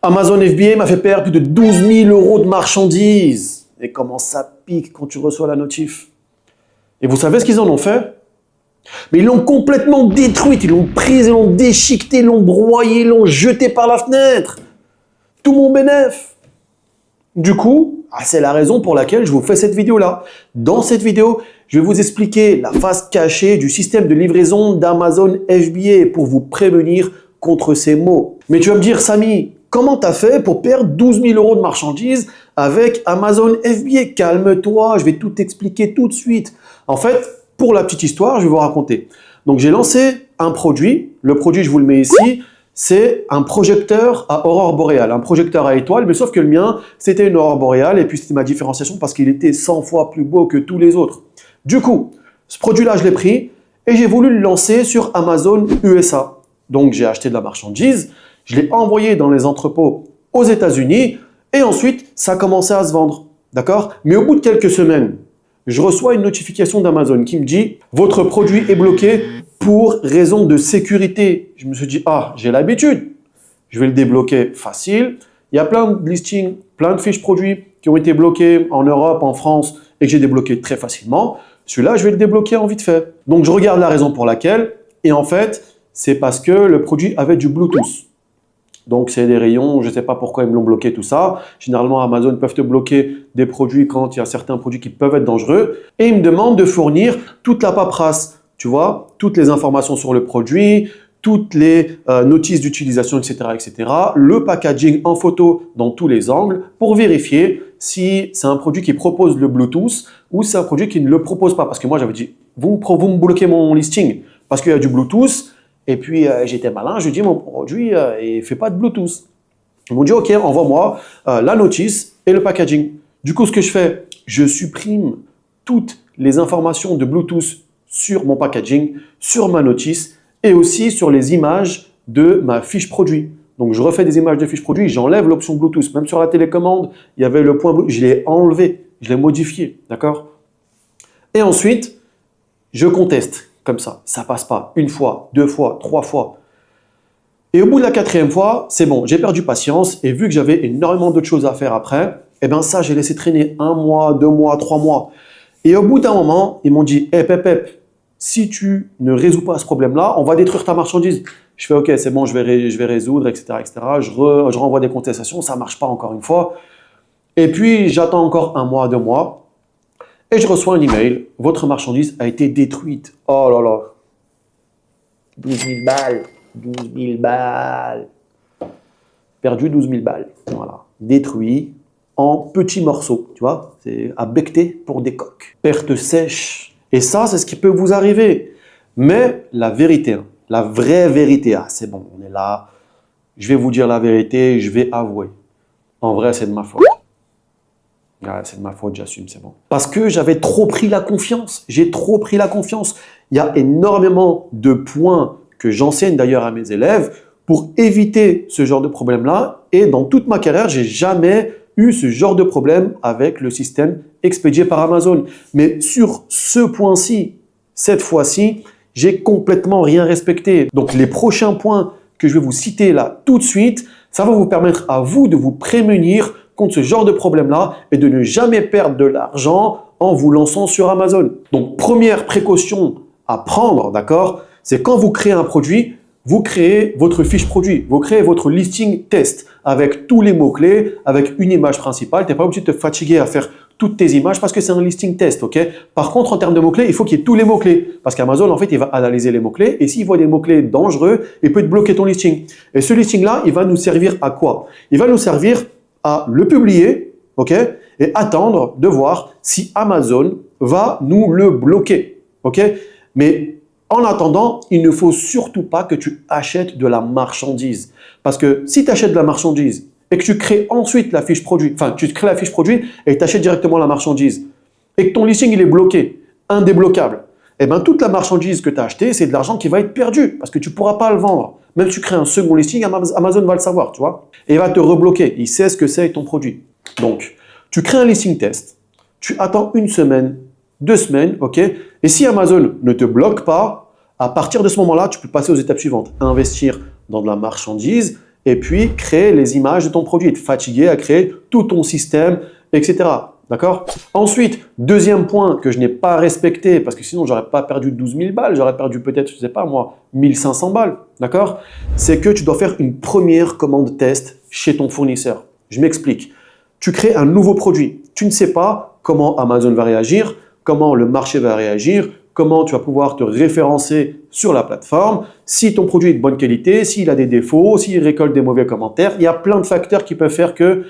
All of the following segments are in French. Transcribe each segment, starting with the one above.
Amazon FBA m'a fait perdre plus de 12 000 euros de marchandises. Et comment ça pique quand tu reçois la notif. Et vous savez ce qu'ils en ont fait? Mais ils l'ont complètement détruite, ils l'ont prise, ils l'ont déchiquetée, ils l'ont broyée, ils l'ont jetée par la fenêtre. Tout mon bénéf. Du coup, c'est la raison pour laquelle je vous fais cette vidéo-là. Dans cette vidéo, je vais vous expliquer la face cachée du système de livraison d'Amazon FBA pour vous prévenir contre ces maux. Mais tu vas me dire, Samy, comment tu as fait pour perdre 12 000 euros de marchandises avec Amazon FBA? Calme-toi, je vais tout expliquer tout de suite. En fait, pour la petite histoire, je vais vous raconter. Donc, j'ai lancé un produit. Le produit, je vous le mets ici. C'est un projecteur à aurore boréale, un projecteur à étoiles, mais sauf que le mien, c'était une aurore boréale et puis c'était ma différenciation parce qu'il était 100 fois plus beau que tous les autres. Du coup, ce produit-là, je l'ai pris et j'ai voulu le lancer sur Amazon USA. Donc, j'ai acheté de la marchandise, je l'ai envoyé dans les entrepôts aux États-Unis et ensuite, ça a commencé à se vendre. D'accord? Mais au bout de quelques semaines, je reçois une notification d'Amazon qui me dit « Votre produit est bloqué pour raison de sécurité. » Je me suis dit « Ah, j'ai l'habitude. Je vais le débloquer facile. » Il y a plein de listings, plein de fiches produits qui ont été bloqués en Europe, en France et que j'ai débloqué très facilement. Celui-là, je vais le débloquer en vite fait. Donc, je regarde la raison pour laquelle et en fait, c'est parce que le produit avait du Bluetooth. Donc, c'est des rayons, je ne sais pas pourquoi ils me l'ont bloqué, tout ça. Généralement, Amazon peuvent te bloquer des produits quand il y a certains produits qui peuvent être dangereux. Et ils me demandent de fournir toute la paperasse, tu vois, toutes les informations sur le produit, toutes les notices d'utilisation, etc., etc. Le packaging en photo dans tous les angles pour vérifier si c'est un produit qui propose le Bluetooth ou c'est un produit qui ne le propose pas. Parce que moi, j'avais dit, vous me bloquez mon listing parce qu'il y a du Bluetooth. Et puis, j'étais malin, je lui ai dit, mon produit, il ne fait pas de Bluetooth. Ils m'ont dit, OK, envoie-moi la notice et le packaging. Du coup, ce que je fais, je supprime toutes les informations de Bluetooth sur mon packaging, sur ma notice et aussi sur les images de ma fiche produit. Donc, je refais des images de fiche produit, j'enlève l'option Bluetooth. Même sur la télécommande, il y avait le point Bluetooth, je l'ai enlevé, je l'ai modifié, d'accord? Et ensuite, je conteste. Comme ça passe pas. Une fois, deux fois, trois fois. Et au bout de la quatrième fois, c'est bon, j'ai perdu patience et vu que j'avais énormément d'autres choses à faire après, eh bien ça, j'ai laissé traîner 1 mois, 2 mois, 3 mois. Et au bout d'un moment, ils m'ont dit, hey, Pep, si tu ne résous pas ce problème-là, on va détruire ta marchandise. Je fais, OK, c'est bon, je vais résoudre, etc., etc. Je renvoie des contestations, ça ne marche pas encore une fois. Et puis, j'attends encore 1 mois, 2 mois. Et je reçois un email, votre marchandise a été détruite. Oh là là. 12 000 balles. 12 000 balles. Perdu 12 000 balles. Voilà. Détruit en petits morceaux. Tu vois, c'est à becqueter pour des coques. Perte sèche. Et ça, c'est ce qui peut vous arriver. Mais la vérité, la vraie vérité, c'est bon, on est là. Je vais vous dire la vérité, je vais avouer. En vrai, c'est de ma faute. C'est de ma faute, j'assume, c'est bon. Parce que j'avais trop pris la confiance. J'ai trop pris la confiance. Il y a énormément de points que j'enseigne d'ailleurs à mes élèves pour éviter ce genre de problème-là. Et dans toute ma carrière, j'ai jamais eu ce genre de problème avec le système expédié par Amazon. Mais sur ce point-ci, cette fois-ci, j'ai complètement rien respecté. Donc les prochains points que je vais vous citer là tout de suite, ça va vous permettre à vous de vous prémunir contre ce genre de problème-là et de ne jamais perdre de l'argent en vous lançant sur Amazon. Donc, première précaution à prendre, d'accord, c'est quand vous créez un produit, vous créez votre fiche produit, vous créez votre listing test avec tous les mots-clés, avec une image principale. Tu n'es pas obligé de te fatiguer à faire toutes tes images parce que c'est un listing test, ok? Par contre, en termes de mots-clés, il faut qu'il y ait tous les mots-clés parce qu'Amazon, en fait, il va analyser les mots-clés et s'il voit des mots-clés dangereux, il peut te bloquer ton listing. Et ce listing-là, il va nous servir à quoi? Il va nous servir à le publier, ok, et attendre de voir si Amazon va nous le bloquer, ok. Mais en attendant, il ne faut surtout pas que tu achètes de la marchandise. Parce que si tu achètes de la marchandise et que tu crées ensuite la fiche produit, enfin, tu crées la fiche produit et tu achètes directement la marchandise et que ton listing il est bloqué, indébloquable, eh bien, toute la marchandise que tu as achetée, c'est de l'argent qui va être perdu parce que tu ne pourras pas le vendre. Même si tu crées un second listing, Amazon va le savoir, tu vois. Et il va te rebloquer. Il sait ce que c'est ton produit. Donc, tu crées un listing test, tu attends 1 semaine, 2 semaines, ok. Et si Amazon ne te bloque pas, à partir de ce moment-là, tu peux passer aux étapes suivantes. Investir dans de la marchandise et puis créer les images de ton produit, être fatigué à créer tout ton système, etc. D'accord? Ensuite, deuxième point que je n'ai pas respecté, parce que sinon, j'aurais pas perdu 12 000 balles, j'aurais perdu peut-être, je sais pas moi, 1500 balles. D'accord? C'est que tu dois faire une première commande test chez ton fournisseur. Je m'explique. Tu crées un nouveau produit. Tu ne sais pas comment Amazon va réagir, comment le marché va réagir, comment tu vas pouvoir te référencer sur la plateforme, si ton produit est de bonne qualité, s'il a des défauts, s'il récolte des mauvais commentaires. Il y a plein de facteurs qui peuvent faire que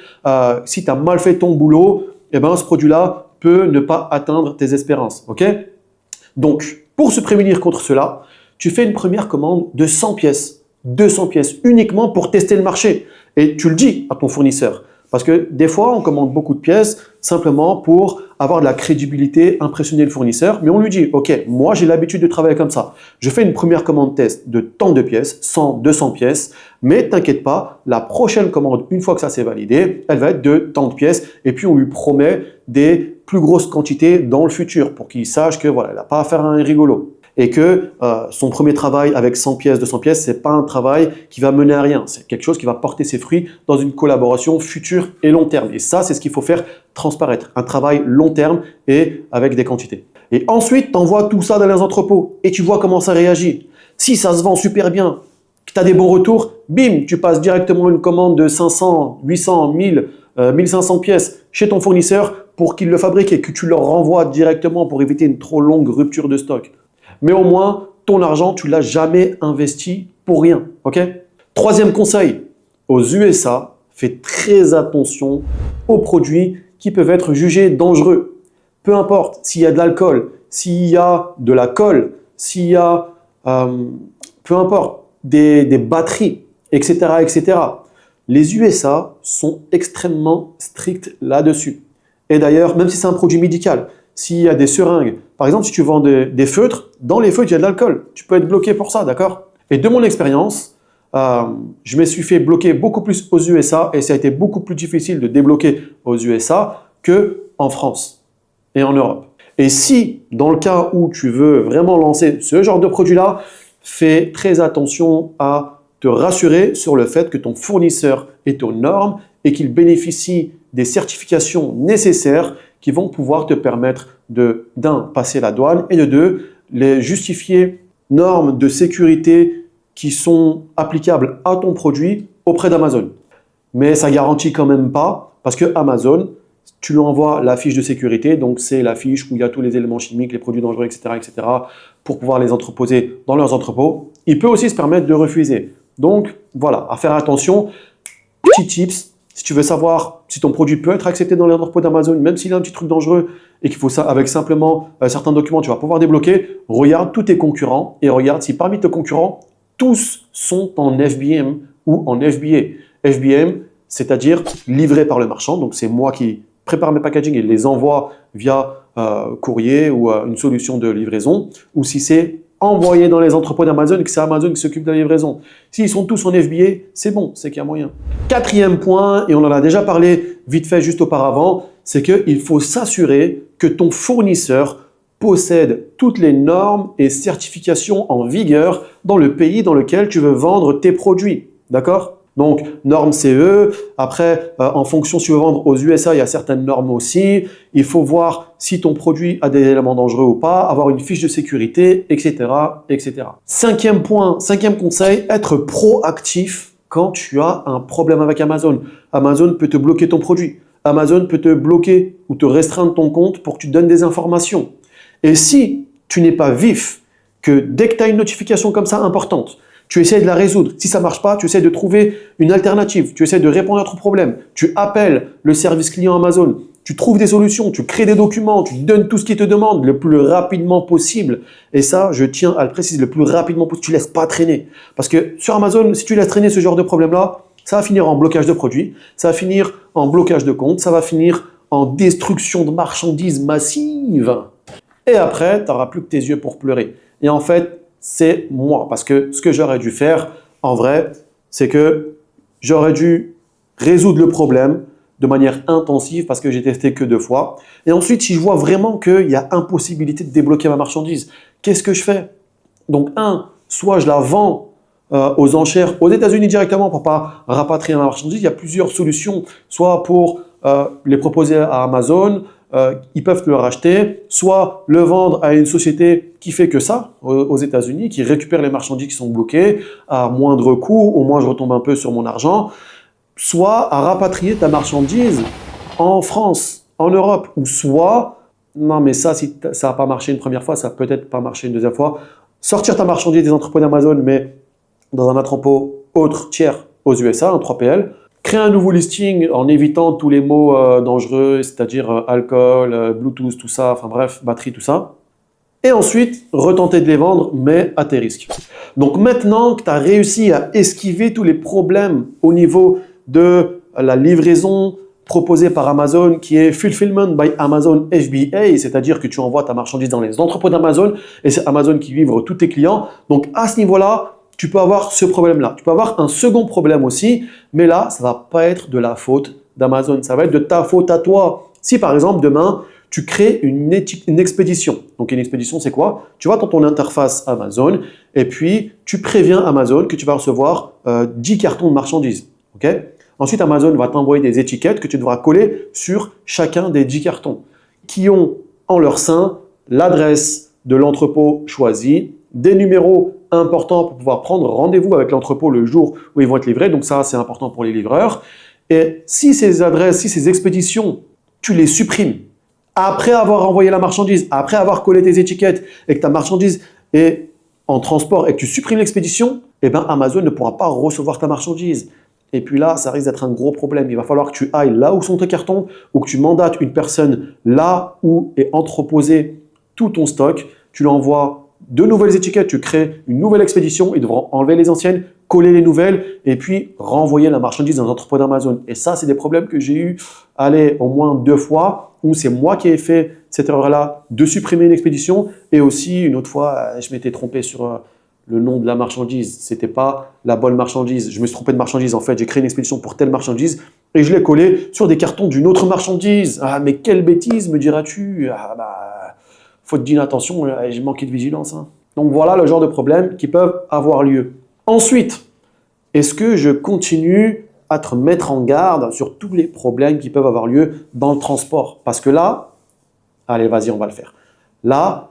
si tu as mal fait ton boulot, eh ben, ce produit-là peut ne pas atteindre tes espérances. Okay? Donc, pour se prémunir contre cela, tu fais une première commande de 100 pièces, 200 pièces, uniquement pour tester le marché. Et tu le dis à ton fournisseur. Parce que des fois, on commande beaucoup de pièces simplement pour avoir de la crédibilité, impressionner le fournisseur. Mais on lui dit, OK, moi j'ai l'habitude de travailler comme ça. Je fais une première commande test de tant de pièces, 100, 200 pièces. Mais t'inquiète pas, la prochaine commande, une fois que ça s'est validé, elle va être de tant de pièces. Et puis on lui promet des plus grosses quantités dans le futur pour qu'il sache que voilà, il n'a pas affaire à un rigolo. Et que son premier travail avec 100 pièces, 200 pièces, ce n'est pas un travail qui va mener à rien. C'est quelque chose qui va porter ses fruits dans une collaboration future et long terme. Et ça, c'est ce qu'il faut faire transparaître. Un travail long terme et avec des quantités. Et ensuite, tu envoies tout ça dans les entrepôts et tu vois comment ça réagit. Si ça se vend super bien, que tu as des bons retours, bim, tu passes directement une commande de 500, 800, 1000, 1500 pièces chez ton fournisseur pour qu'il le fabrique et que tu leur renvoies directement pour éviter une trop longue rupture de stock. Mais au moins, ton argent, tu ne l'as jamais investi pour rien. Okay? Troisième conseil, aux USA, fais très attention aux produits qui peuvent être jugés dangereux. Peu importe s'il y a de l'alcool, s'il y a de la colle, s'il y a, peu importe, des batteries, etc., etc. Les USA sont extrêmement stricts là-dessus. Et d'ailleurs, même si c'est un produit médical, s'il y a des seringues, par exemple, si tu vends des feutres, dans les feutres, il y a de l'alcool. Tu peux être bloqué pour ça, d'accord? Et de mon expérience, je me suis fait bloquer beaucoup plus aux USA et ça a été beaucoup plus difficile de débloquer aux USA qu'en France et en Europe. Et si, dans le cas où tu veux vraiment lancer ce genre de produit-là, fais très attention à te rassurer sur le fait que ton fournisseur est aux normes et qu'il bénéficie des certifications nécessaires qui vont pouvoir te permettre de, d'un, passer la douane et de deux, les justifier normes de sécurité qui sont applicables à ton produit auprès d'Amazon. Mais ça garantit quand même pas parce que Amazon, tu lui envoies la fiche de sécurité, donc c'est la fiche où il y a tous les éléments chimiques, les produits dangereux, etc., etc., pour pouvoir les entreposer dans leurs entrepôts. Il peut aussi se permettre de refuser. Donc voilà, à faire attention. Petit tips. Si tu veux savoir si ton produit peut être accepté dans les entrepôts d'Amazon, même s'il a un petit truc dangereux et qu'il faut ça avec simplement certains documents, tu vas pouvoir débloquer, regarde tous tes concurrents et regarde si parmi tes concurrents, tous sont en FBM ou en FBA. FBM, c'est-à-dire livré par le marchand. Donc, c'est moi qui prépare mes packaging et les envoie via courrier ou une solution de livraison. Ou si c'est envoyé dans les entrepôts d'Amazon et que c'est Amazon qui s'occupe de la livraison. S'ils sont tous en FBA, c'est bon, c'est qu'il y a moyen. Quatrième point, et on en a déjà parlé vite fait juste auparavant, c'est qu'il faut s'assurer que ton fournisseur possède toutes les normes et certifications en vigueur dans le pays dans lequel tu veux vendre tes produits. D'accord ? Donc, normes CE. Après, en fonction, si tu veux vendre aux USA, il y a certaines normes aussi. Il faut voir si ton produit a des éléments dangereux ou pas, avoir une fiche de sécurité, etc., etc. Cinquième point, cinquième conseil, être proactif quand tu as un problème avec Amazon. Amazon peut te bloquer ton produit. Amazon peut te bloquer ou te restreindre ton compte pour que tu donnes des informations. Et si tu n'es pas vif, que dès que tu as une notification comme ça importante, tu essaies de la résoudre. Si ça ne marche pas, tu essaies de trouver une alternative. Tu essaies de répondre à ton problème. Tu appelles le service client Amazon. Tu trouves des solutions. Tu crées des documents. Tu donnes tout ce qu'ils te demandent le plus rapidement possible. Et ça, je tiens à le préciser, le plus rapidement possible. Tu ne laisses pas traîner. Parce que sur Amazon, si tu laisses traîner ce genre de problème-là, ça va finir en blocage de produits. Ça va finir en blocage de compte. Ça va finir en destruction de marchandises massive. Et après, tu n'auras plus que tes yeux pour pleurer. Et en fait, c'est moi. Parce que ce que j'aurais dû faire, en vrai, c'est que j'aurais dû résoudre le problème de manière intensive parce que j'ai testé que 2 fois. Et ensuite, si je vois vraiment qu'il y a impossibilité de débloquer ma marchandise, qu'est-ce que je fais? Donc, soit je la vends aux enchères aux États-Unis directement pour pas rapatrier la marchandise. Il y a plusieurs solutions, soit pour les proposer à Amazon, ils peuvent le racheter, soit le vendre à une société qui fait que ça aux États-Unis, qui récupère les marchandises qui sont bloquées à moindre coût, au moins je retombe un peu sur mon argent, soit à rapatrier ta marchandise en France, en Europe, ou soit, non mais ça, si ça n'a pas marché une première fois, ça n'a peut-être pas marché une deuxième fois, sortir ta marchandise des entrepôts d'Amazon, mais dans un entrepôt autre, tiers, aux USA, un 3PL, créer un nouveau listing en évitant tous les mots dangereux, c'est-à-dire alcool, Bluetooth, tout ça, enfin bref, batterie, tout ça. Et ensuite, retenter de les vendre, mais à tes risques. Donc maintenant que tu as réussi à esquiver tous les problèmes au niveau de la livraison proposée par Amazon, qui est Fulfillment by Amazon FBA, c'est-à-dire que tu envoies ta marchandise dans les entrepôts d'Amazon et c'est Amazon qui livre tous tes clients. Donc à ce niveau-là, tu peux avoir ce problème-là. Tu peux avoir un second problème aussi, mais là, ça ne va pas être de la faute d'Amazon, ça va être de ta faute à toi. Si par exemple, demain, tu crées une expédition. Donc une expédition, c'est quoi? Tu vas dans ton interface Amazon et puis tu préviens Amazon que tu vas recevoir 10 cartons de marchandises. Okay? Ensuite, Amazon va t'envoyer des étiquettes que tu devras coller sur chacun des 10 cartons qui ont en leur sein l'adresse de l'entrepôt choisi, des numéros importants pour pouvoir prendre rendez-vous avec l'entrepôt le jour où ils vont être livrés. Donc ça, c'est important pour les livreurs. Et si ces adresses, si ces expéditions, tu les supprimes après avoir envoyé la marchandise, après avoir collé tes étiquettes et que ta marchandise est en transport et que tu supprimes l'expédition, eh ben Amazon ne pourra pas recevoir ta marchandise. Et puis là, ça risque d'être un gros problème. Il va falloir que tu ailles là où sont tes cartons ou que tu mandates une personne là où est entreposé tout ton stock. Tu lui envoies de nouvelles étiquettes, tu crées une nouvelle expédition, ils devront enlever les anciennes, coller les nouvelles et puis renvoyer la marchandise dans l'entrepôt d'Amazon. Et ça, c'est des problèmes que j'ai eu, au moins 2 fois, où c'est moi qui ai fait cette erreur-là de supprimer une expédition et aussi une autre fois, je m'étais trompé sur le nom de la marchandise. C'était pas la bonne marchandise. Je me suis trompé de marchandise en fait. J'ai créé une expédition pour telle marchandise et je l'ai collé sur des cartons d'une autre marchandise. Ah, mais quelle bêtise, me diras-tu? Ah, bah, faute d'inattention, j'ai manqué de vigilance. Hein. Donc voilà le genre de problèmes qui peuvent avoir lieu. Ensuite, est-ce que je continue à te mettre en garde sur tous les problèmes qui peuvent avoir lieu dans le transport? Parce que là, allez, vas-y, on va le faire. Là,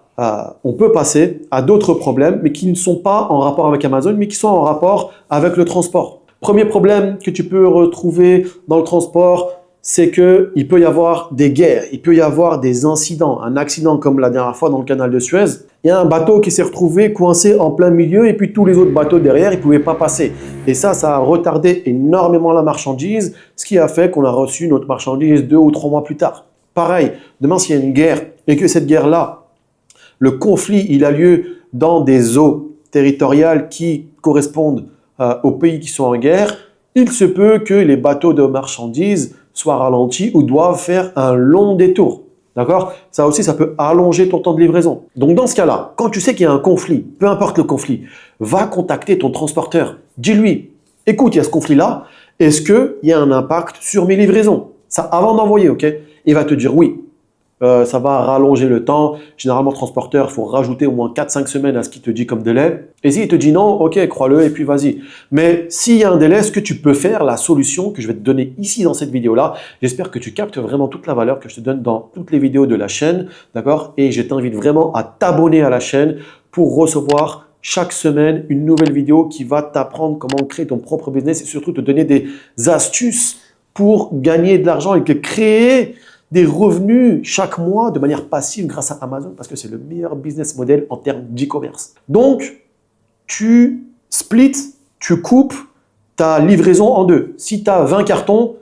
on peut passer à d'autres problèmes, mais qui ne sont pas en rapport avec Amazon, mais qui sont en rapport avec le transport. Premier problème que tu peux retrouver dans le transport, c'est qu'il peut y avoir des guerres, il peut y avoir des incidents, un accident comme la dernière fois dans le canal de Suez. Il y a un bateau qui s'est retrouvé coincé en plein milieu et puis tous les autres bateaux derrière, ils ne pouvaient pas passer. Et ça a retardé énormément la marchandise, ce qui a fait qu'on a reçu notre marchandise 2 ou 3 mois plus tard. Pareil, demain s'il y a une guerre et que cette guerre-là, le conflit, il a lieu dans des eaux territoriales qui correspondent aux pays qui sont en guerre, il se peut que les bateaux de marchandises soient ralentis ou doivent faire un long détour. D'accord? Ça aussi, ça peut allonger ton temps de livraison. Donc dans ce cas-là, quand tu sais qu'il y a un conflit, peu importe le conflit, va contacter ton transporteur. Dis-lui, écoute, il y a ce conflit-là, est-ce qu'il y a un impact sur mes livraisons? Ça avant d'envoyer, ok? Il va te dire oui. Ça va rallonger le temps. Généralement, le transporteur, il faut rajouter au moins 4-5 semaines à ce qu'il te dit comme délai. Et s'il te dit non, ok, crois-le et puis vas-y. Mais s'il y a un délai, ce que tu peux faire, la solution que je vais te donner ici dans cette vidéo-là, j'espère que tu captes vraiment toute la valeur que je te donne dans toutes les vidéos de la chaîne, d'accord? Et je t'invite vraiment à t'abonner à la chaîne pour recevoir chaque semaine une nouvelle vidéo qui va t'apprendre comment créer ton propre business et surtout te donner des astuces pour gagner de l'argent et créer des revenus chaque mois de manière passive grâce à Amazon parce que c'est le meilleur business model en termes d'e-commerce. Donc, tu splits, tu coupes ta livraison en 2. Si tu as 20 cartons,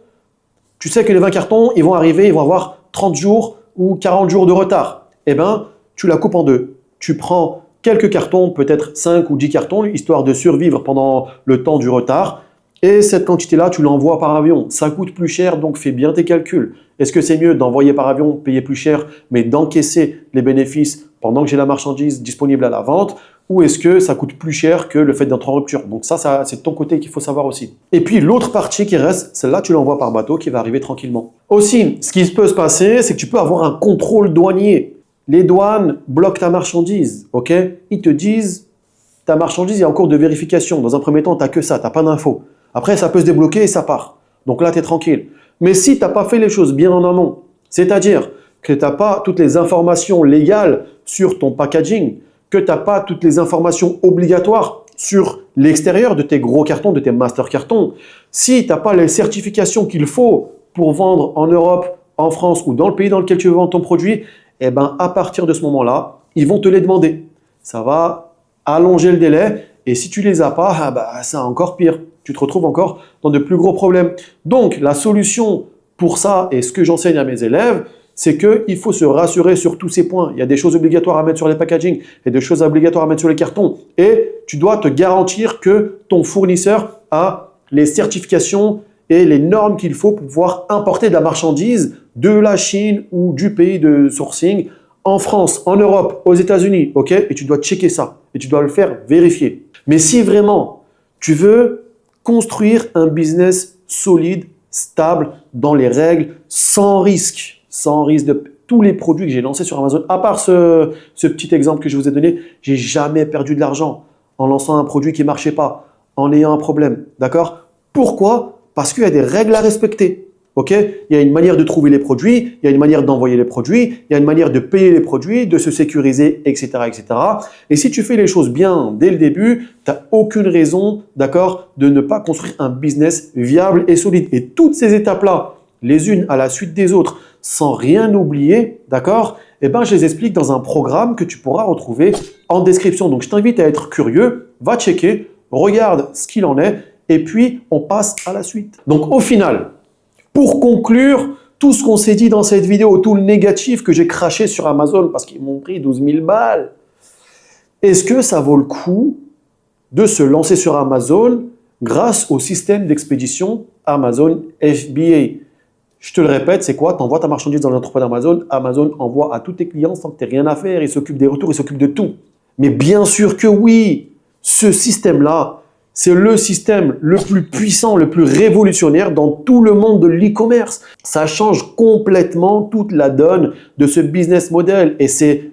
tu sais que les 20 cartons, ils vont arriver, ils vont avoir 30 jours ou 40 jours de retard. Eh bien, tu la coupes en 2. Tu prends quelques cartons, peut-être 5 ou 10 cartons, histoire de survivre pendant le temps du retard. Et cette quantité-là, tu l'envoies par avion. Ça coûte plus cher, donc fais bien tes calculs. Est-ce que c'est mieux d'envoyer par avion, payer plus cher, mais d'encaisser les bénéfices pendant que j'ai la marchandise disponible à la vente? Ou est-ce que ça coûte plus cher que le fait d'être en rupture? Donc ça c'est de ton côté qu'il faut savoir aussi. Et puis l'autre partie qui reste, celle-là, tu l'envoies par bateau qui va arriver tranquillement. Aussi, ce qui peut se passer, c'est que tu peux avoir un contrôle douanier. Les douanes bloquent ta marchandise, ok? Ils te disent ta marchandise est en cours de vérification. Dans un premier temps, tu n'as que ça, tu n'as pas d'infos. Après, ça peut se débloquer et ça part. Donc là, tu es tranquille. Mais si tu n'as pas fait les choses bien en amont, c'est-à-dire que tu n'as pas toutes les informations légales sur ton packaging, que tu n'as pas toutes les informations obligatoires sur l'extérieur de tes gros cartons, de tes master cartons, si tu n'as pas les certifications qu'il faut pour vendre en Europe, en France ou dans le pays dans lequel tu veux vendre ton produit, eh ben, à partir de ce moment-là, ils vont te les demander. Ça va allonger le délai et si tu ne les as pas, c'est encore pire. Tu te retrouves encore dans de plus gros problèmes. Donc, la solution pour ça et ce que j'enseigne à mes élèves, c'est qu'il faut se rassurer sur tous ces points. Il y a des choses obligatoires à mettre sur les packaging et des choses obligatoires à mettre sur les cartons. Et tu dois te garantir que ton fournisseur a les certifications et les normes qu'il faut pour pouvoir importer de la marchandise de la Chine ou du pays de sourcing en France, en Europe, aux États-Unis. Ok? Et tu dois checker ça et tu dois le faire vérifier. Mais si vraiment tu veux construire un business solide, stable, dans les règles, sans risque de tous les produits que j'ai lancés sur Amazon, à part ce petit exemple que je vous ai donné, j'ai jamais perdu de l'argent en lançant un produit qui ne marchait pas, en ayant un problème. D'accord? Pourquoi? Parce qu'il y a des règles à respecter. Ok? Il y a une manière de trouver les produits, il y a une manière d'envoyer les produits, il y a une manière de payer les produits, de se sécuriser, etc., etc. Et si tu fais les choses bien dès le début, tu n'as aucune raison, d'accord, de ne pas construire un business viable et solide. Et toutes ces étapes-là, les unes à la suite des autres, sans rien oublier, d'accord, eh ben, je les explique dans un programme que tu pourras retrouver en description. Donc, je t'invite à être curieux, va checker, regarde ce qu'il en est, et puis on passe à la suite. Donc, au final, pour conclure, tout ce qu'on s'est dit dans cette vidéo, tout le négatif que j'ai craché sur Amazon parce qu'ils m'ont pris 12 000 balles, est-ce que ça vaut le coup de se lancer sur Amazon grâce au système d'expédition Amazon FBA? Je te le répète, c'est quoi? Tu envoies ta marchandise dans l'entrepôt d'Amazon, Amazon envoie à tous tes clients sans que tu aies rien à faire, il s'occupe des retours, il s'occupe de tout. Mais bien sûr que oui, ce système-là, c'est le système le plus puissant, le plus révolutionnaire dans tout le monde de l'e-commerce. Ça change complètement toute la donne de ce business model. Et c'est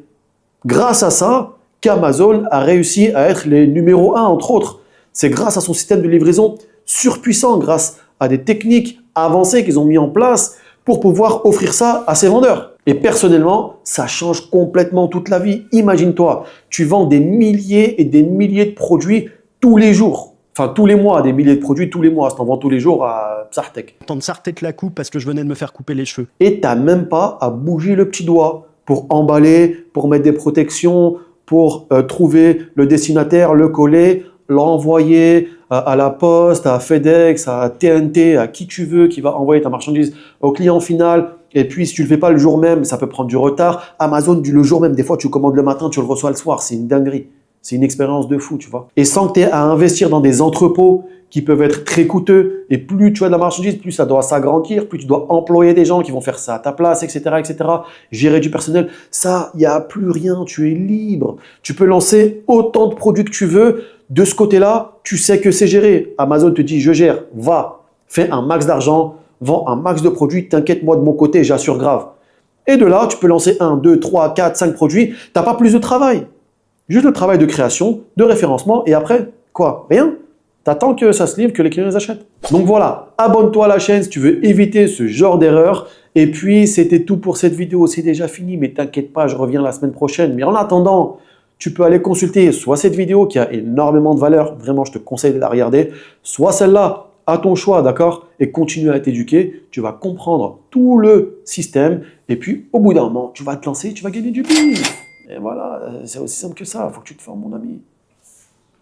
grâce à ça qu'Amazon a réussi à être les numéro 1, entre autres. C'est grâce à son système de livraison surpuissant, grâce à des techniques avancées qu'ils ont mis en place pour pouvoir offrir ça à ses vendeurs. Et personnellement, ça change complètement toute la vie. Imagine-toi, tu vends des milliers et des milliers de produits tous les jours. Enfin, tous les mois, des milliers de produits tous les mois. Si t'en vends tous les jours à Psartek. Temps de Sartec la coupe parce que je venais de me faire couper les cheveux. Et t'as même pas à bouger le petit doigt pour emballer, pour mettre des protections, pour trouver le destinataire, le coller, l'envoyer à la poste, à FedEx, à TNT, à qui tu veux qui va envoyer ta marchandise au client final. Et puis, si tu le fais pas le jour même, ça peut prendre du retard. Amazon, le jour même, des fois, tu commandes le matin, tu le reçois le soir. C'est une dinguerie. C'est une expérience de fou, tu vois. Et sans que tu aies à investir dans des entrepôts qui peuvent être très coûteux. Et plus tu as de la marchandise, plus ça doit s'agrandir, plus tu dois employer des gens qui vont faire ça à ta place, etc., etc. Gérer du personnel. Ça, il n'y a plus rien. Tu es libre. Tu peux lancer autant de produits que tu veux. De ce côté-là, tu sais que c'est géré. Amazon te dit, je gère. Va, fais un max d'argent, vends un max de produits. T'inquiète, moi de mon côté, j'assure grave. Et de là, tu peux lancer 1, 2, 3, 4, 5 produits. Tu n'as pas plus de travail. Juste le travail de création, de référencement et après, quoi? Rien. T'attends que ça se livre, que les clients les achètent. Donc voilà, abonne-toi à la chaîne si tu veux éviter ce genre d'erreur. Et puis, c'était tout pour cette vidéo. C'est déjà fini, mais t'inquiète pas, je reviens la semaine prochaine. Mais en attendant, tu peux aller consulter soit cette vidéo qui a énormément de valeur, vraiment je te conseille de la regarder, soit celle-là, à ton choix, d'accord? Et continue à t'éduquer, tu vas comprendre tout le système et puis au bout d'un moment, tu vas te lancer, tu vas gagner du bif. Et voilà, c'est aussi simple que ça, il faut que tu te formes mon ami.